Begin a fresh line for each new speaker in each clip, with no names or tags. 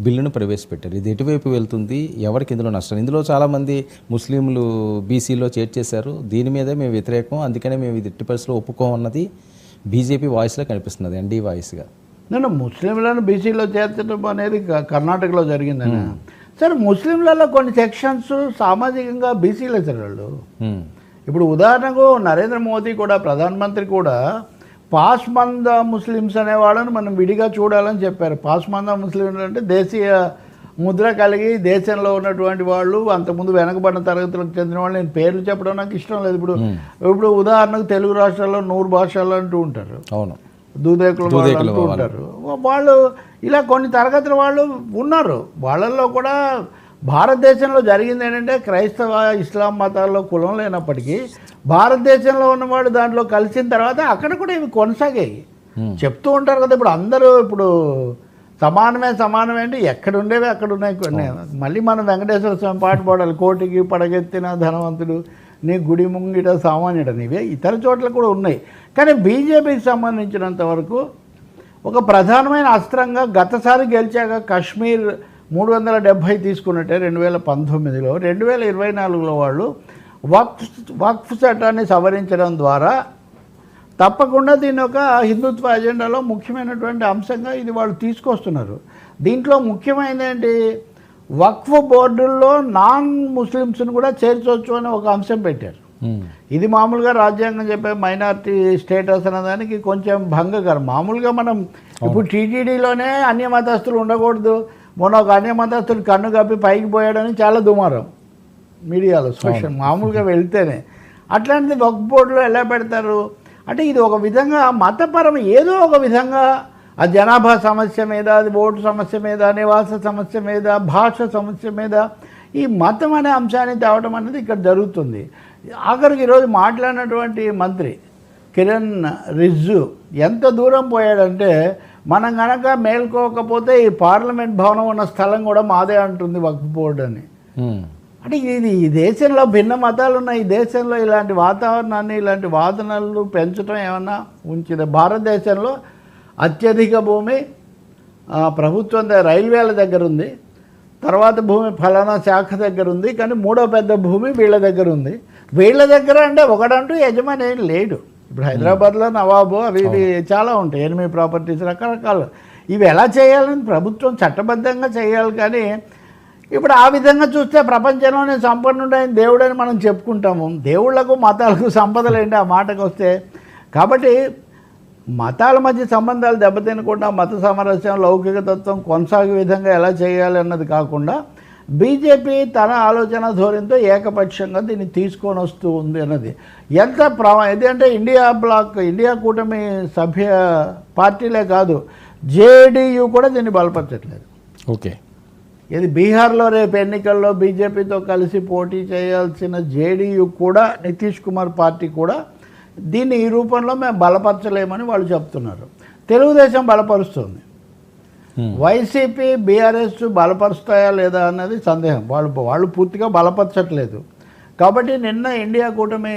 బిల్లును ప్రవేశపెట్టారు. ఇది ఎటువైపు వెళ్తుంది, ఎవరికి ఇందులో నష్టం? ఇందులో చాలామంది ముస్లింలు బీసీలో చేర్చేశారు. దీని మీదే మేము వ్యతిరేకం, అందుకనే మేము ఇది ఎట్టి పరిస్థితుల్లో ఒప్పుకోమన్నది బీజేపీ వాయిస్లో కనిపిస్తున్నది, ఎన్డీ వాయిస్గా.
నేను ముస్లింలను బీసీలో చేర్చడం అనేది కర్ణాటకలో జరిగిందని. సరే, ముస్లింలలో కొన్ని సెక్షన్స్ సామాజికంగా బీసీలో వాళ్ళు. ఇప్పుడు ఉదాహరణకు నరేంద్ర మోదీ కూడా, ప్రధానమంత్రి కూడా పాస్మంద ముస్లిమ్స్ అనేవాళ్ళని మనం విడిగా చూడాలని చెప్పారు. పాస్మంద ముస్లింలు అంటే దేశీయ ముద్ర కలిగి దేశంలో ఉన్నటువంటి వాళ్ళు, అంతకుముందు వెనకబడిన తరగతులకు చెందిన వాళ్ళు. నేను పేర్లు చెప్పడం నాకు ఇష్టం లేదు. ఇప్పుడు ఉదాహరణకు తెలుగు రాష్ట్రాల్లో 100 భాషలు అంటూ ఉంటారు.
అవును,
దూదేకులు అంటూ ఉంటారు. వాళ్ళు ఇలా కొన్ని తరగతుల వాళ్ళు ఉన్నారు. వాళ్ళల్లో కూడా భారతదేశంలో జరిగింది ఏంటంటే, క్రైస్తవ ఇస్లాం మతాల్లో కులం లేనప్పటికీ భారతదేశంలో ఉన్నవాడు దాంట్లో కలిసిన తర్వాత అక్కడ కూడా ఇవి కొనసాగాయి. చెప్తూ ఉంటారు కదా, ఇప్పుడు అందరూ ఇప్పుడు సమానమే అంటే ఎక్కడ ఉండేవి అక్కడ ఉన్నాయి కొన్ని. మళ్ళీ మనం వెంకటేశ్వర స్వామి పాట పాడాలి, కోటికి పడగెత్తిన ధనవంతుడు నీ గుడి ముంగిట సామాన్యుడ. నీవే ఇతర చోట్ల కూడా ఉన్నాయి. కానీ బీజేపీకి సంబంధించినంత వరకు ఒక ప్రధానమైన అస్త్రంగా గతసారి గెలిచాక కాశ్మీర్ 370 తీసుకున్నట్టే 2019లో, 2024లో వాళ్ళు వక్ఫ్ చట్టాన్ని సవరించడం ద్వారా తప్పకుండా దీని ఒక హిందుత్వ అజెండాలో ముఖ్యమైనటువంటి అంశంగా ఇది వాళ్ళు తీసుకొస్తున్నారు. దీంట్లో ముఖ్యమైనది ఏంటి, వక్ఫ్ బోర్డుల్లో నాన్ ముస్లిమ్స్ని కూడా చేర్చవచ్చు అని ఒక అంశం పెట్టారు. ఇది మామూలుగా రాజ్యాంగం చెప్పే మైనారిటీ స్టేటస్ అనేదానికి కొంచెం భంగకరం. మామూలుగా మనం ఇప్పుడు టీటీడీలోనే అన్య మతస్థులు ఉండకూడదు, మొన్న ఒక అన్య మతస్థులు కన్ను కప్పి పైకి పోయాడని చాలా దుమారం మీడియాలో, సోషల్ మామూలుగా వెళ్తేనే. అట్లాంటిది వక్ఫ్ బోర్డులో ఎలా పెడతారు అంటే, ఇది ఒక విధంగా మతపరం ఏదో ఒక విధంగా ఆ జనాభా సమస్య మీద, అది ఓటు సమస్య మీద, నివాస సమస్య మీద, భాష సమస్య మీద ఈ మతం అనే అంశాన్ని తేవడం అనేది ఇక్కడ జరుగుతుంది. ఆఖరికి ఈరోజు మాట్లాడినటువంటి మంత్రి కిరణ్ రిజ్జు ఎంత దూరం పోయాడంటే, మనం కనుక మేల్కోకపోతే ఈ పార్లమెంట్ భవనం ఉన్న స్థలం కూడా మాదే అంటుంది వక్ఫ్ బోర్డు అని. అంటే ఇది ఈ దేశంలో భిన్న మతాలు ఉన్న ఈ దేశంలో ఇలాంటి వాతావరణాన్ని, ఇలాంటి వాదనలు పెంచడం ఏమన్నా ఉంచింది? భారతదేశంలో అత్యధిక భూమి ప్రభుత్వం రైల్వేల దగ్గర ఉంది, తర్వాత భూమి ఫలానా శాఖ దగ్గర ఉంది, కానీ మూడో పెద్ద భూమి వీళ్ళ దగ్గర ఉంది. వీళ్ళ దగ్గర అంటే ఒకడంటూ యజమాని ఏం లేడు. ఇప్పుడు హైదరాబాద్లో నవాబు అవి ఇవి చాలా ఉంటాయి, ఎనిమిది ప్రాపర్టీస్ రకరకాలు. ఇవి ఎలా చేయాలని ప్రభుత్వం చట్టబద్ధంగా చేయాలి. కానీ ఇప్పుడు ఆ విధంగా చూస్తే ప్రపంచంలోనే సంపన్నుడైన దేవుడని మనం చెప్పుకుంటాము. దేవుళ్లకు మతాలకు సంపదలు ఏంటి ఆ మాటకు వస్తే? కాబట్టి మతాల మధ్య సంబంధాలు దెబ్బతినకుండా మత సామరస్యం, లౌకిక తత్వం కొనసాగే విధంగా ఎలా చేయాలి అన్నది కాకుండా బీజేపీ తన ఆలోచన ధోరణితో ఏకపక్షంగా దీన్ని తీసుకొని వస్తూ ఉంది అన్నది ఎంత ఎందుకంటే ఇండియా కూటమి సభ్య పార్టీలే కాదు, జేడీయూ కూడా దీన్ని బలపరచట్లేదు.
ఓకే,
ఇది బీహార్లో రేపు ఎన్నికల్లో బీజేపీతో కలిసి పోటీ చేయాల్సిన జేడీయూ కూడా, నితీష్ కుమార్ పార్టీ కూడా దీన్ని ఈ రూపంలో మేము బలపరచలేమని వాళ్ళు చెప్తున్నారు. తెలుగుదేశం బలపరుస్తుంది, వైసీపీ బీఆర్ఎస్ బలపరుస్తాయా లేదా అన్నది సందేహం. వాళ్ళు పూర్తిగా బలపరచట్లేదు. కాబట్టి నిన్న ఇండియా కూటమి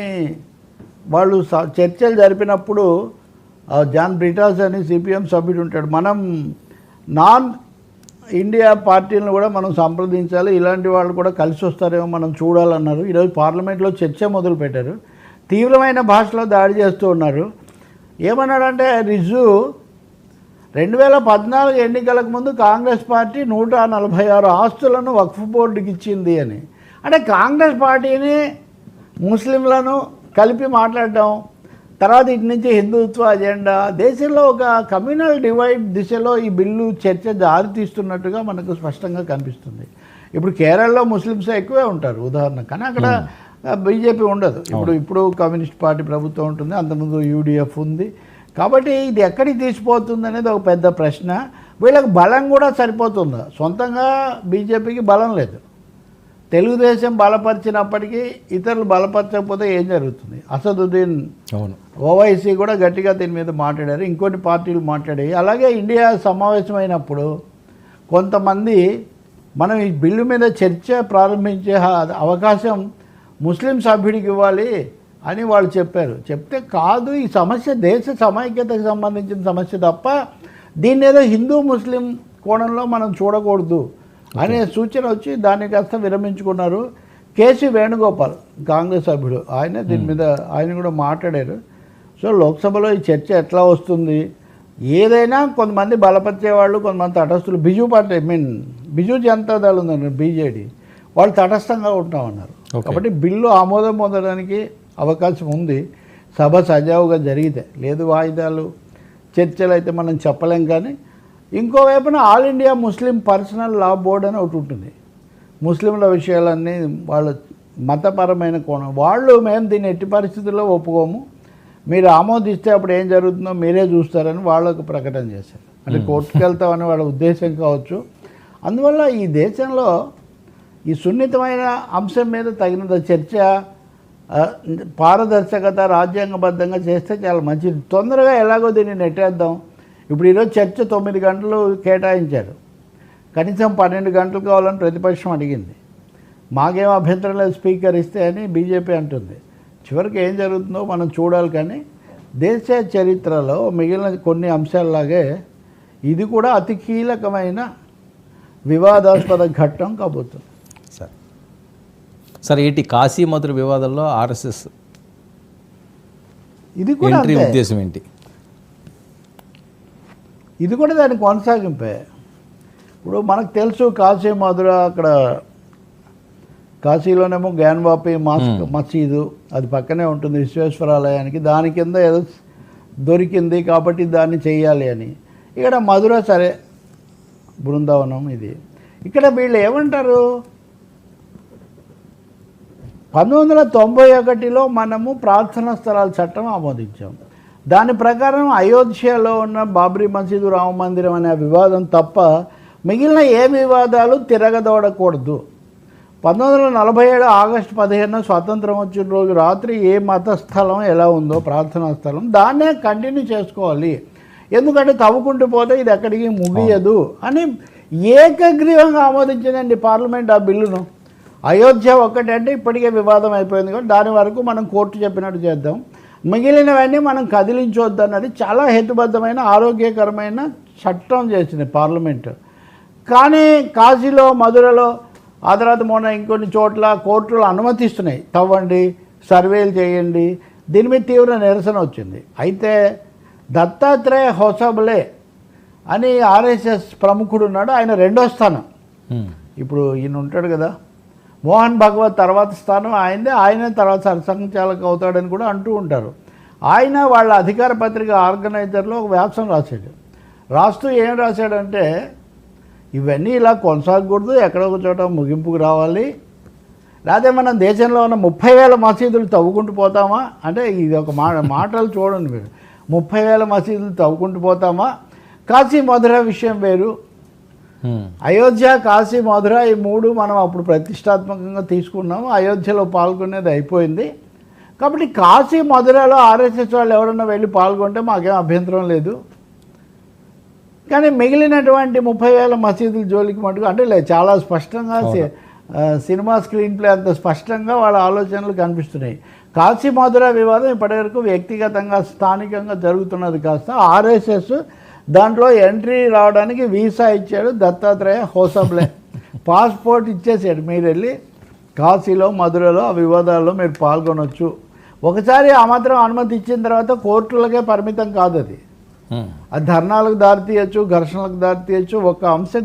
వాళ్ళు చర్చలు జరిపినప్పుడు జాన్ బ్రిటాస్ అని సిపిఎం సభ్యుడు ఉంటాడు, మనం నాన్ ఇండియా పార్టీలను కూడా మనం సంప్రదించాలి, ఇలాంటి వాళ్ళు కూడా కలిసి వస్తారేమో మనం చూడాలన్నారు. ఈరోజు పార్లమెంట్లో చర్చ మొదలుపెట్టారు. తీవ్రమైన భాషలో దాడి చేస్తూ ఉన్నారు. ఏమన్నాడంటే రిజ్జు, 2014 ఎన్నికలకు ముందు కాంగ్రెస్ పార్టీ 146 ఆస్తులను వక్ఫ్ బోర్డుకి ఇచ్చింది అని. అంటే కాంగ్రెస్ పార్టీని ముస్లింలను కలిపి మాట్లాడటం, తర్వాత ఇటు నుంచి హిందుత్వ అజెండా, దేశంలో ఒక కమ్యూనల్ డివైడ్ దిశలో ఈ బిల్లు చర్చ దారి తీస్తున్నట్టుగా మనకు స్పష్టంగా కనిపిస్తుంది. ఇప్పుడు కేరళలో ముస్లిమ్స్ ఎక్కువే ఉంటారు ఉదాహరణ, కానీ అక్కడ బీజేపీ ఉండదు. ఇప్పుడు కమ్యూనిస్ట్ పార్టీ ప్రభుత్వం ఉంటుంది, అంతకుముందు యూడిఎఫ్ ఉంది. కాబట్టి ఇది ఎక్కడికి తీసిపోతుంది అనేది ఒక పెద్ద ప్రశ్న. వీళ్ళకి బలం కూడా సరిపోతుందా? సొంతంగా బీజేపీకి బలం లేదు. తెలుగుదేశం బలపరిచినప్పటికీ ఇతరులు బలపరచకపోతే ఏం జరుగుతుంది? అసదుద్దీన్ ఓవైసీ కూడా గట్టిగా దీని మీద మాట్లాడారు, ఇంకొన్ని పార్టీలు మాట్లాడాయి. అలాగే ఇండియా సమావేశమైనప్పుడు కొంతమంది మనం ఈ బిల్లు మీద చర్చ ప్రారంభించే అవకాశం ముస్లిం సభ్యుడికి ఇవ్వాలి అని వాళ్ళు చెప్పారు. చెప్తే కాదు, ఈ సమస్య దేశ సమైక్యతకు సంబంధించిన సమస్య తప్ప దీన్ని ఏదో హిందూ ముస్లిం కోణంలో మనం చూడకూడదు అనే సూచన వచ్చి దాన్ని కాస్త విరమించుకున్నారు. కేసీ వేణుగోపాల్ కాంగ్రెస్ సభ్యుడు ఆయన దీని మీద ఆయన కూడా మాట్లాడారు. సో లోక్సభలో ఈ చర్చ ఎట్లా వస్తుంది, ఏదైనా కొంతమంది బలపరిచే వాళ్ళు, కొంతమంది తటస్థులు, బిజు పార్టీ బిజు జనతాదళ్ ఉందన్నారు బీజేడీ, వాళ్ళు తటస్థంగా ఉంటామన్నారు. కాబట్టి బిల్లు ఆమోదం పొందడానికి అవకాశం ఉంది సభ సజావుగా జరిగితే. లేదు వాయిదాలు చర్చలు అయితే మనం చెప్పలేం. కానీ ఇంకోవైపున all India Muslim personal law board అని ఒకటి ఉంటుంది. ముస్లింల విషయాలన్నీ వాళ్ళ మతపరమైన కోణం, వాళ్ళు మేము దీన్ని ఎట్టి పరిస్థితుల్లో ఒప్పుకోము, మీరు ఆమోదిస్తే అప్పుడు ఏం జరుగుతుందో మీరే చూస్తారని వాళ్ళకు ప్రకటన చేశారు. అంటే కోర్టుకు వెళ్తామని వాళ్ళ ఉద్దేశం కావచ్చు. అందువల్ల ఈ దేశంలో ఈ సున్నితమైన అంశం మీద తగినంత చర్చ, పారదర్శకత రాజ్యాంగబద్ధంగా చేస్తే చాలా మంచిది. తొందరగా ఎలాగో దీన్ని నెట్టేద్దాం. ఇప్పుడు ఈరోజు చర్చ 9 గంటలు కేటాయించారు, కనీసం 12 గంటలు కావాలని ప్రతిపక్షం అడిగింది. మాకేం అభ్యంతరం లేదు స్పీకర్ ఇస్తే అని బీజేపీ అంటుంది. చివరికి ఏం జరుగుతుందో మనం చూడాలి. కానీ దేశ చరిత్రలో మిగిలిన కొన్ని అంశాలలాగే ఇది కూడా అతి కీలకమైన వివాదాస్పద ఘట్టం కాబోతుంది.
సార్ ఏంటి కాశీ మధుర వివాదంలో ఆర్ఎస్ఎస్
ఇది కూడా
ఎంట్రీ ఉద్దేశం ఏంటి?
ఇది కూడా దాని కొనసాగింపే. ఇప్పుడు మనకు తెలుసు కాశీ మధుర, అక్కడ కాశీలోనేమో గ్యాన్వాపి మసీదు అది పక్కనే ఉంటుంది విశ్వేశ్వరాలయానికి, దాని కింద ఏదో దొరికింది కాబట్టి దాన్ని చెయ్యాలి అని. ఇక్కడ మధుర సరే బృందావనం ఇది. ఇక్కడ వీళ్ళు ఏమంటారు, 1991లో మనము ప్రార్థనా స్థలాల చట్టం ఆమోదించాం. దాని ప్రకారం అయోధ్యలో ఉన్న బాబ్రీ మసీదు, రామ మందిరం అనే వివాదం తప్ప మిగిలిన ఏ వివాదాలు తిరగదోడకూడదు. 1947 ఆగస్టు 15 స్వాతంత్రం వచ్చిన రోజు రాత్రి ఏ మత స్థలం ఎలా ఉందో ప్రార్థనా స్థలం దాన్నే కంటిన్యూ చేసుకోవాలి. ఎందుకంటే తవ్వుకుంటూ పోతే ఇది ఎక్కడికి ముగియదు అని ఏకగ్రీవంగా ఆమోదించిందండి పార్లమెంట్ ఆ బిల్లును. అయోధ్య ఒక్కటంటే ఇప్పటికే వివాదం అయిపోయింది కాబట్టి దాని వరకు మనం కోర్టు చెప్పినట్టు చేద్దాం, మిగిలినవన్నీ మనం కదిలించవద్దు అన్నది చాలా హేతుబద్ధమైన ఆరోగ్యకరమైన చట్టం చేసింది పార్లమెంటు. కానీ కాశీలో మధురలో ఆ తర్వాత మొన్న ఇంకొన్ని చోట్ల కోర్టులు అనుమతిస్తున్నాయి, తవ్వండి సర్వేలు చేయండి. దీని మీద తీవ్ర నిరసన వచ్చింది. అయితే దత్తాత్రేయ హోసబలే అని ఆర్ఎస్ఎస్ ప్రముఖుడు ఉన్నాడు, ఆయన 2వ స్థానం. ఇప్పుడు ఈయన ఉంటాడు కదా మోహన్ భగవత్ తర్వాత స్థానం ఆయనదే, ఆయన తర్వాత సర్సంఘచాలక అవుతాడని కూడా అంటూ ఉంటారు. ఆయన వాళ్ళ అధికార పత్రిక ఆర్గనైజర్లో ఒక వ్యాసం రాశాడు. రాస్తూ ఏం రాశాడంటే ఇవన్నీ ఇలా కొనసాగకూడదు, ఎక్కడో ఒక చోట ముగింపుకు రావాలి, లేకపోతే మనం దేశంలో ఉన్న 30,000 మసీదులు తవ్వుకుంటూ పోతామా అంటే ఇది ఒక మాటలు చూడండి మీరు, 30,000 మసీదులు తవ్వుకుంటూ పోతామా, కాశీ మధుర విషయం వేరు, అయోధ్య కాశీ మధుర ఈ 3 మనం అప్పుడు ప్రతిష్టాత్మకంగా తీసుకున్నాము, అయోధ్యలో పాల్గొనేది అయిపోయింది. కాబట్టి కాశీ మధురలో ఆర్ఎస్ఎస్ వాళ్ళు ఎవరన్నా వెళ్ళి పాల్గొంటే మాకేం అభ్యంతరం లేదు. కానీ మిగిలినటువంటి 30,000 మసీదుల జోలికి మటుకు అంటే లేదు, చాలా స్పష్టంగా సినిమా స్క్రీన్ ప్లే అంత స్పష్టంగా వాళ్ళ ఆలోచనలు కనిపిస్తున్నాయి. కాశీ మధుర వివాదం ఇప్పటివరకు వ్యక్తిగతంగా స్థానికంగా జరుగుతున్నది కాస్త ఆర్ఎస్ఎస్ దాంట్లో ఎంట్రీ రావడానికి వీసా ఇచ్చాడు దత్తాత్రేయ హోసబ్లే, పాస్పోర్ట్ ఇచ్చేసాడు, మీరు వెళ్ళి కాశీలో మధురలో ఆ వివాదాల్లో మీరు పాల్గొనవచ్చు. ఒకసారి ఆ మాత్రం అనుమతి ఇచ్చిన తర్వాత కోర్టులకే పరిమితం కాదు, అది ధర్నాలకు దారితీయచ్చు, ఘర్షణలకు దారితీయచ్చు. ఒక అంశం